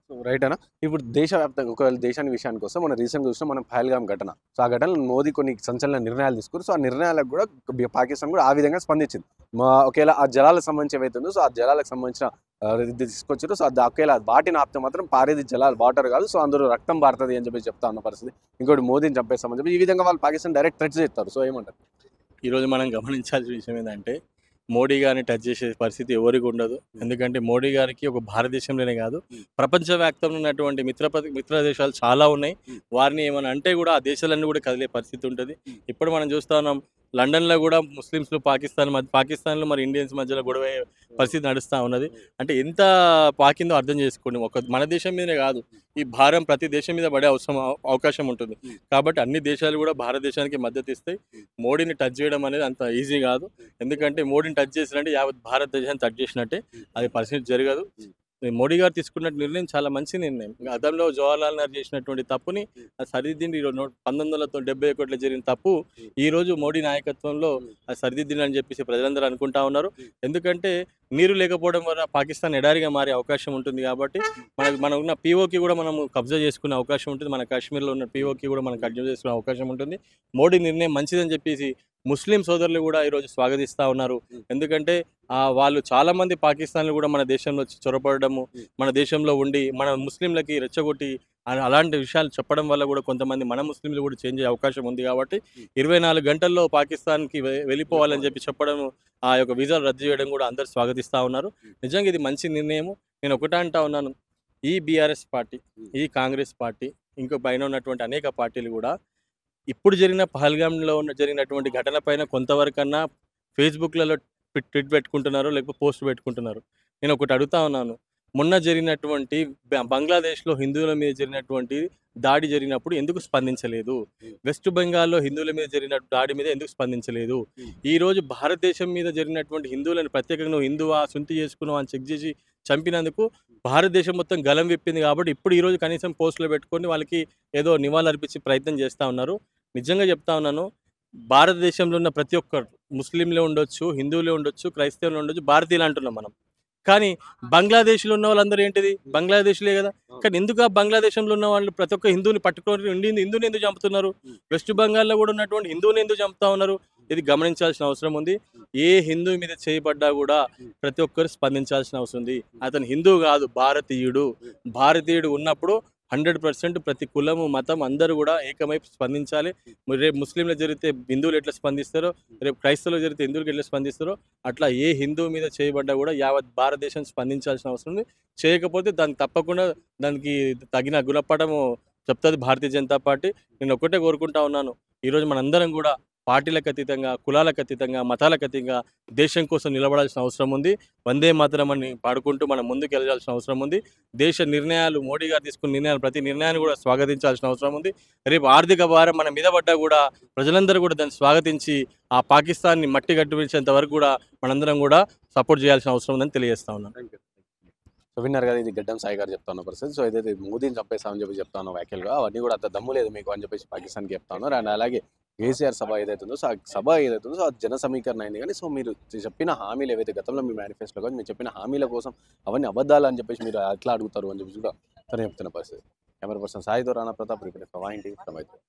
So రైటేనా? ఇప్పుడు దేశవ్యాప్తంగా ఒకవేళ దేశాని విషయానికొస్తే మనం రీసెంట్‌గా చూసినాం మనం పహల్గామ్ ఘటన. సో ఆ ఘటనలో మోదీ కొన్ని సంచలన నిర్ణయాలు తీసుకున్నారు. సో ఆ నిర్ణయాలకు గూడా పాకిస్తాన్ గూడా ఆ విధంగా స్పందించింది. ఒకేళ ఆ జలాలకు సంబంధించి ఏవైతే ఉందో సో ఆ జలాలకు సంబంధించిన ఇది తీసుకొచ్చారో సో అది ఒకేళ వాటిని ఆపితే మాత్రం పారేది జలాలు వాటర్ గాదు. సో అందులో రక్తం పారుతది అని చెప్పేసి చెప్తా ఉన్న పరిస్థితి. ఇంకోటి మోదీని చంపేస్తామని చెప్పి ఈ విధంగా వాళ్ళు పాకిస్తాన్ డైరెక్ట్ థ్రెట్స్ చేస్తారు. సో ఏమంటారు? ఈరోజు మనం గమనించాల్సిన విషయం ఏందంటే, మోడీ గారిని టచ్ చేసే పరిస్థితి ఎవరికి ఉండదు. ఎందుకంటే మోడీ గారికి ఒక భారతదేశంలోనే కాదు, ప్రపంచవ్యాప్తంగా ఉన్నటువంటి మిత్ర దేశాలు చాలా ఉన్నాయి. వారిని ఏమన్నా అంటే కూడా ఆ దేశాలన్నీ కూడా కదిలే పరిస్థితి ఉంటది. ఇప్పుడు మనం చూస్తా ఉన్నాం లండన్‌లో కూడా ముస్లిమ్స్‌లు పాకిస్తాన్‌లో మరి ఇండియన్స్ మధ్యలో గొడవయ్యే పరిస్థితి నడుస్తా ఉన్నది. అంటే ఎంత పాకిందో అర్థం చేసుకోండి. మన దేశం మీదనే కాదు, ఈ భారం ప్రతి దేశం మీద పడే అవకాశం ఉంటుంది. కాబట్టి అన్ని దేశాలు కూడా భారతదేశానికి మద్దతు ఇస్తాయి. మోడీని టచ్ చేయడం అనేది అంత ఈజీ కాదు. ఎందుకంటే మోడీని టచ్ చేసినంటే యావత్ భారతదేశాన్ని టచ్ చేసినట్టే. అది పరిస్థితి జరగదు. మోడీ గారు తీసుకున్న నిర్ణయం చాలా మంచి నిర్ణయం. గతంలో జవహర్లాల్ నెహ్రూ చేసినటువంటి తప్పుని సరిదిద్దిండి. 1971లో జరిగిన తప్పు ఈరోజు మోడీ నాయకత్వంలో సరిదిద్దిండని చెప్పేసి ప్రజలందరూ అనుకుంటా ఉన్నారు. ఎందుకంటే నీరు లేకపోవడం వల్ల పాకిస్తాన్ ఎడారిగా మారే అవకాశం ఉంటుంది కాబట్టి మనం ఉన్న పీఓకి కూడా మనం కబ్జా చేసుకునే అవకాశం ఉంటుంది. మన కాశ్మీర్లో ఉన్న పీఓకి కూడా మనం కబ్జా చేసుకునే అవకాశం ఉంటుంది. మోడీ నిర్ణయం మంచిదని చెప్పేసి ముస్లిం సోదరులు కూడా ఈరోజు స్వాగతిస్తూ ఉన్నారు. ఎందుకంటే వాళ్ళు చాలామంది పాకిస్తాన్లు కూడా మన దేశంలో చొరబడము, మన దేశంలో ఉండి మన ముస్లింలకి రెచ్చగొట్టి అలాంటి విషయాలు చెప్పడం వల్ల కూడా కొంతమంది మన ముస్లింలు కూడా చేంజ్ అయ్యే అవకాశం ఉంది కాబట్టి 24 గంటల్లో పాకిస్తాన్‌కి వెళ్ళిపోవాలని చెప్పి చెప్పడం, ఆ యొక్క వీసాలు రద్దు చేయడం కూడా అందరూ స్వాగతిస్తూ ఉన్నారు. నిజంగా ఇది మంచి నిర్ణయము. నేను ఒకటే అంటా ఉన్నాను, ఈ బీఆర్ఎస్ పార్టీ, ఈ కాంగ్రెస్ పార్టీ, ఇంకో పైన ఉన్నటువంటి అనేక పార్టీలు కూడా ఇప్పుడు జరిగిన పహల్గామ్‌లో జరిగినటువంటి ఘటన పైన కొంతవరకన్నా ఫేస్‌బుక్‌లలో ట్వీట్ పెట్టుకుంటున్నారు, లేకపోతే పోస్ట్ పెట్టుకుంటున్నారు. నేను ఒకటి అడుగుతా ఉన్నాను. మొన్న జరిగినటువంటి బంగ్లాదేశ్‌లో హిందువుల మీద జరిగినటువంటి దాడి జరిగినప్పుడు ఎందుకు స్పందించలేదు? వెస్ట్ బెంగాల్‌లో హిందువుల మీద జరిగిన దాడి మీద ఎందుకు స్పందించలేదు? ఈరోజు భారతదేశం మీద జరిగినటువంటి హిందువులను ప్రత్యేకంగా నువ్వు హిందువా, సొంతి చేసుకున్నావా అని చెక్ చేసి చంపినందుకు భారతదేశం మొత్తం గలం విప్పింది కాబట్టి ఇప్పుడు ఈరోజు కనీసం పోస్టులు పెట్టుకొని వాళ్ళకి ఏదో నివాళులర్పించే ప్రయత్నం చేస్తా ఉన్నారు. నిజంగా చెప్తా ఉన్నాను, భారతదేశంలో ఉన్న ప్రతి ఒక్కరు ముస్లింలే ఉండొచ్చు, హిందువులే ఉండొచ్చు, క్రైస్తవులు ఉండొచ్చు, భారతీయులు అంటున్నాం మనం. కానీ బంగ్లాదేశ్‌లో ఉన్న వాళ్ళందరూ ఏంటిది? బంగ్లాదేశ్‌లే గదా! కానీ ఎందుకు ఆ బంగ్లాదేశంలో ఉన్న వాళ్ళు ప్రతి ఒక్క హిందువుని పట్టుకొని హిందువుని ఎందుకు చంపుతున్నారు? వెస్ట్ బెంగాల్‌లో కూడా ఉన్నటువంటి హిందువుని ఎందుకు చంపుతా ఉన్నారు? ఇది గమనించాల్సిన అవసరం ఉంది. ఏ హిందువు మీద చేయబడ్డా గూడా ప్రతి ఒక్కరు స్పందించాల్సిన అవసరం ఉంది. అతను హిందువు గాదు, భారతీయుడు. భారతీయుడు ఉన్నప్పుడు 100% ప్రతి కులము, మతం అందరూ గూడా ఏకమై స్పందించాలి. రేపు ముస్లింలకు జరిగితే హిందువులు ఎట్లా స్పందిస్తారో, రేపు క్రైస్తవులకు జరిగితే హిందువులకు ఎట్లా స్పందిస్తారో, అట్లా ఏ హిందువు మీద చేయబడ్డా గూడా యావత్ భారతదేశం స్పందించాల్సిన అవసరం ఉంది. చేయకపోతే దానికి తప్పకుండా దానికి తగిన గుణపాఠము చెప్తది భారతీయ జనతా పార్టీ. నేను ఒక్కటే కోరుకుంటా ఉన్నాను, ఈరోజు మనందరం గూడా పార్టీలకు అతీతంగా, కులాలకు అతీతంగా, మతాలకు అతీతంగా దేశం కోసం నిలబడాల్సిన అవసరం ఉంది. వందే మాతరం అని పాడుకుంటూ మనం ముందుకెళ్ళాల్సిన అవసరం ఉంది. దేశ నిర్ణయాలు, మోడీ గారు తీసుకున్న నిర్ణయాలు, ప్రతి నిర్ణయాన్ని కూడా స్వాగతించాల్సిన అవసరం ఉంది. రేపు ఆర్థిక భారం మన మీద పడ్డా కూడా ప్రజలందరూ కూడా దాన్ని స్వాగతించి ఆ పాకిస్తాన్‌ని మట్టి గట్టిపించేంత వరకు కూడా మనందరం కూడా సపోర్ట్ చేయాల్సిన అవసరం ఉందని తెలియజేస్తా ఉన్నాను. సో విన్నారు కదా, ఇది గడ్డం సాయి గారు చెప్తా ఉన్న పరిస్థితి. సో ఏదైతే మోదీని చంపేస్తామని చెప్పి చెప్తా ఉన్న వ్యాఖ్యలుగా అవన్నీ కూడా అంత దమ్ము లేదు మీకు అని చెప్పేసి పాకిస్తాన్‌కి చెప్తా ఉన్నారు. అండ్ అలాగే కేసీఆర్ సభ ఏదైతే ఉందో సో ఆ సభ ఏదైతే ఉందో సో అది జన సమీకరణ అయింది. కానీ సో మీరు చెప్పిన హామీలు ఏవైతే గతంలో మీ మేనిఫెస్టోలో కానీ మీరు చెప్పిన హామీల కోసం అవన్నీ అబద్ధాలు అని చెప్పేసి మీరు ఎట్లా అడుగుతారు అని చెప్పేసి కూడా తను చెప్తున్న పరిస్థితి. కెమెరా పర్సన్ సాయితో Rana Pratap reporter for Vahini TV from Hyderabad.